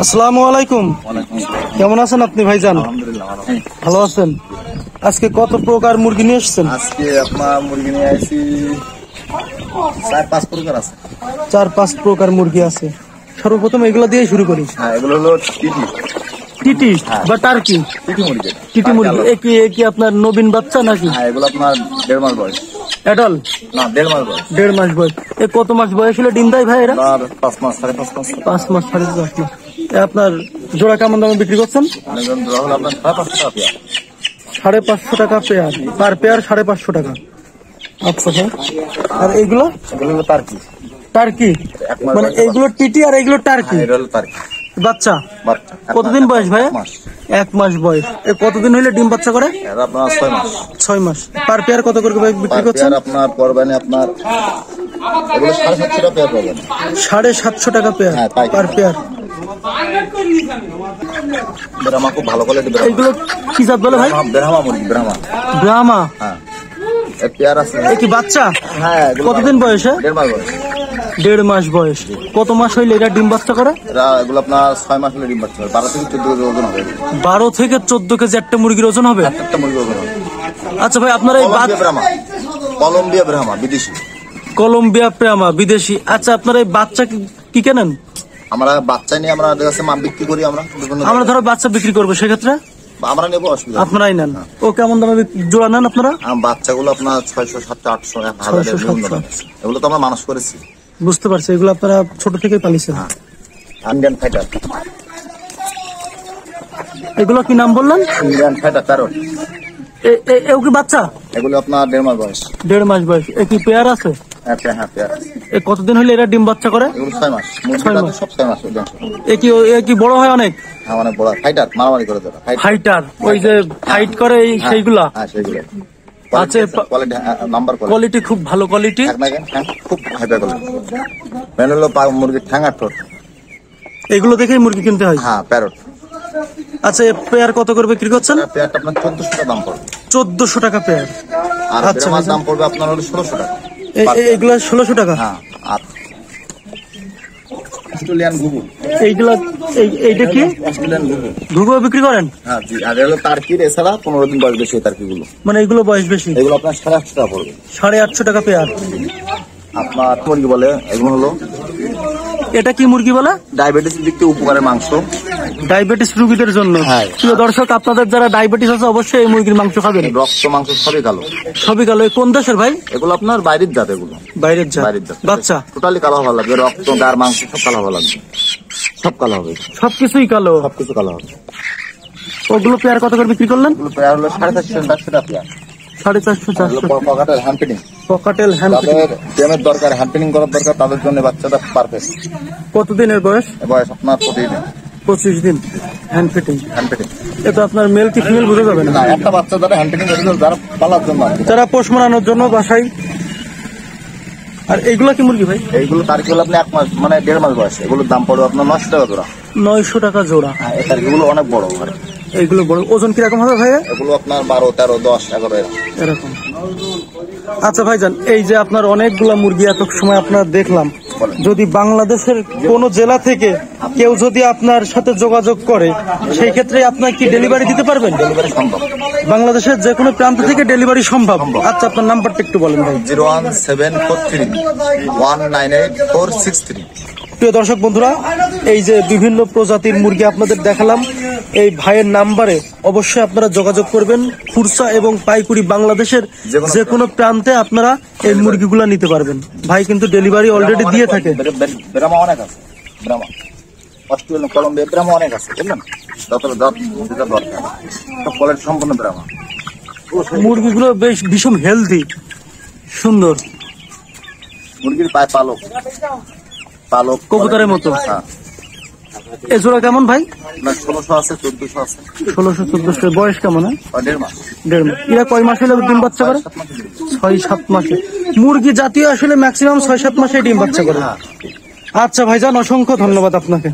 আসসালামু আলাইকুম। কেমন আছেন আপনি ভাইজান? ভালো আছেন। আজকে কত প্রকার মুরগি নিয়ে এসেছেন? আজকে আপনার মুরগি নিয়ে আসি 4-5 প্রকার আছে। 4-5 প্রকার মুরগি আছে। সর্বপ্রথম এগুলো দিয়ে শুরু করি। হ্যাঁ, এগুলো হলো টিটি বা টার্কি। টিটি মুরগি। টিটি মুরগি কি আপনার নবীন বাচ্চা নাকি? হ্যাঁ, এগুলো আপনার 1.5 মাস বয়স। অ্যাডাল না, 1.5 মাস বয়স। 1.5 মাস বয়স। কত মাস বয়স হলে ডিম দেয় ভাই এরা? আর 5 মাস, 5.5 মাস। 5 মাস, 5.5 মাস। আপনার জোড়া কেমন দামে বিক্রি করছেন? হলো আপনার 5.5 টাকা পেয়ার। 550 টাকা পেয়ার। পার পেয়ার 550 টাকা। আচ্ছা ভাই। আর এইগুলো? এগুলো হলো টার্কি। টার্কি মানে এইগুলো টিটি আর এইগুলো টার্কি। এটা হলো টার্কি বাচ্চা। বাচ্চা কতদিন বয়স ভাই? 1 মাস। 1 মাস বয়স। কতদিন হইলে ডিম বাচ্চা করে? এটা আপনার 6 মাস। 6 মাস। পার পেয়ার কত করে বিক্রি করছেন? আপনার পরবানে আপনার এগুলো 750 টাকা পেয়ার পাবেন। 750 টাকা পেয়ার। হ্যাঁ, তাই। Per pair. ব্রাহ্মা খুব ভালো কোয়ালিটি। এইগুলো কি জাত বলে ভাই? ব্রাহ্মা মুরগি, ব্রাহ্মা। ব্রাহ্মা। হ্যাঁ, এক পেয়ার আছে। এই কি বাচ্চা? হ্যাঁ। কতদিন বয়সে? 1.5 মাস বয়স। 1.5 মাস বয়স। কত মাস হইলে এটা ডিম বাচ্চা করে? এগুলো আপনার 6 মাস হলে ডিম বাচ্চা হবে। 12 থেকে 14 কেজি ওজন হবে। 12 থেকে 14 কেজি একটা মুরগির ওজন হবে? একটা মুরগি ওজন হবে। আচ্ছা ভাই, আপনার এই কলম্বিয়া ব্রাহ্মা বিদেশি। কলম্বিয়া ব্রাহ্মা বিদেশি। আচ্ছা, আপনার এই বাচ্চা কি কেনেন? আমরা বাচ্চা নিয়ে আমরা কাছে মাপ বিক্রি করি। আমরা ধরো বাচ্চা বিক্রি করবো, সেক্ষেত্রে আমরা নেবো, অসুবিধা আপনারাই নেন। ও কেমন দামে জোড়া নেন আপনারা? বাচ্চাগুলো আপনার 600, 700, 800, 1000 এগুলো তো আমরা মানুষ করেছি। বুঝতে পারছি, এগুলো আপনারা ছোট থেকেই পালিয়েছেন। Indian fighter. এগুলো কি নাম বললেন? Indian fighter parrot. এও কি বাচ্চা? এগুলো আপনার 1.5 মাস বয়স। 1.5 মাস বয়স। এ কি পেয়ার আছে? হ্যাঁ, পেয়ার। কতদিন হলে এরা ডিম বাচ্চা করে? এগুলো 6 মাস। সব 6 মাস। এ কি বড় হয় অনেক? হ্যাঁ, অনেক বড়। ফাইটার, মারামারি করে দেবে। ফাইটার, ওই যে ফাইট করে সেইগুলা। হ্যাঁ, সেইগুলো। আচ্ছা, কোয়ালিটি খুব ভালো কোয়ালিটি। খুব হাইপার কোয়ালিটি। মেন হলো মুরগির ঠ্যাঙ্গার ঠোঁট। এগুলো দেখেই মুরগি কিনতে হয়। হ্যাঁ, প্যারট। আচ্ছা, পেয়ার কত করে বিক্রি করছেন? পেয়ারটা আপনার 1400 টাকা দাম পড়বে। 1400 টাকা পেয়ার। আর আচ্ছা, দাম পড়বে আপনার হলো 1600 টাকা। এইগুলা 1600 টাকা। হ্যাঁ। আর অস্ট্রেলিয়ান ঘুঘু। এইটা কি? অস্ট্রেলিয়ান ঘুঘু। ঘুঘু বিক্রি করেন? হ্যাঁ, জি। আর এগুলো টার্কির, এছাড়া 15 দিন বয়স বেশি টার্কিগুলো। মানে এগুলো বয়স বেশি। এগুলো আপনার 850 টাকা পড়বে। 850 টাকা পেয়ার। আপনার মুরগি বলে এগুলো হলো, এটা কি মুরগি বলে? ডায়াবেটিস দিক থেকে উপকারের মাংস। ডায়াবেটিস রোগীদের জন্য। হ্যাঁ। প্রিয় দর্শক, আপনাদের যারা ডায়াবেটিস আছে অবশ্যই এই মুরগির মাংস খাবেন। রক্ত মাংস সবই কালো। সবই কালো। কোন দেশের ভাই? এগুলো আপনার বাইরের জাত। এগুলো বাইরের জাত। বাচ্চা টোটালি কালো হওয়া লাগবে। রক্ত, গার, মাংস সব কালো হওয়া লাগবে। সব কালো হবে। সবকিছুই কালো। সবকিছু কালো হবে। ওগুলো পেয়ার কত করে বিক্রি করলেন? পেয়ার হলো 450 টাকা পেয়ার। 450-400। পকেটেল হ্যান্ড ড্যামের দরকার, হ্যান্ড করার দরকার, তাদের জন্য বাচ্চাটা পারফেক্ট। কতদিনের বয়স? বয়স আপনার 25 দিন। Hand fitting. এটা আপনার মেল কি ফিমেল বুঝে যাবে না? একটা বাচ্চা যারা হ্যান্ড ফিটিং করে, যারা পালার জন্য, যারা পোষ মানানোর জন্য বাসায়। আর এইগুলো কি মুরগি ভাই? এইগুলো টার্কি হলো আপনি 1 মাস, মানে 1.5 মাস বয়স। এগুলোর দাম পড়বে আপনার 900 টাকা জোড়া। 900 টাকা জোড়া। হ্যাঁ, এই টার্কিগুলো অনেক বড় হয়। এইগুলো বড়। ওজন কিরকম হবে ভাইয়া? এগুলো আপনার 12, 13, 10, 11 এরকম। আচ্ছা ভাইজান, এই যে আপনার অনেকগুলা মুরগি এত সময় আপনার দেখলাম, যদি বাংলাদেশের কোন জেলা থেকে কেউ যদি আপনার সাথে যোগাযোগ করে, সেই ক্ষেত্রে আপনার কি ডেলিভারি দিতে পারবেন? ডেলিভারি সম্ভব। বাংলাদেশের যে কোনো প্রান্ত থেকে ডেলিভারি সম্ভব। আচ্ছা, আপনার নাম্বারটা একটু বলেন ভাই। 01743198463। প্রিয় দর্শক বন্ধুরা, এই যে বিভিন্ন প্রজাতির মুরগি আপনাদের দেখালাম, এই ভাইয়ের নাম্বারে অবশ্যই আপনারা যোগাযোগ করবেন। খুরসা এবং পাইকুরি বাংলাদেশের যে কোনো প্রান্তে আপনারা এই মুরগিগুলো নিতে পারবেন। ভাই কিন্তু ডেলিভারি অলরেডি দিয়ে থাকে। ব্রাহ্মা অনেক আছে। ব্রাহ্মা, অস্ট্রেলিয়ান, কলম্বিয়া ব্রাহ্মা অনেক আছে, বুঝলেন? দরকার সব কোয়ালিটি সম্পূর্ণ ব্রাহ্মা। মুরগিগুলো বেশ ভীষণ হেলদি, সুন্দর। মুরগির পায়ে পালক কবুতরের মতো। হ্যাঁ। এ জোড়া কেমন ভাই? 1600 আছে, 1400 আছে। 1600-1400। বয়স কেমন? 1.5 মাস। 1.5 মাস। এরা কয় মাসে ডিম বাচ্চা করে? 6-7 মাসে। মুরগি জাতীয় আসলে ম্যাক্সিমাম 6-7 মাসে ডিম বাচ্চা করে। আচ্ছা ভাইজান, অসংখ্য ধন্যবাদ আপনাকে।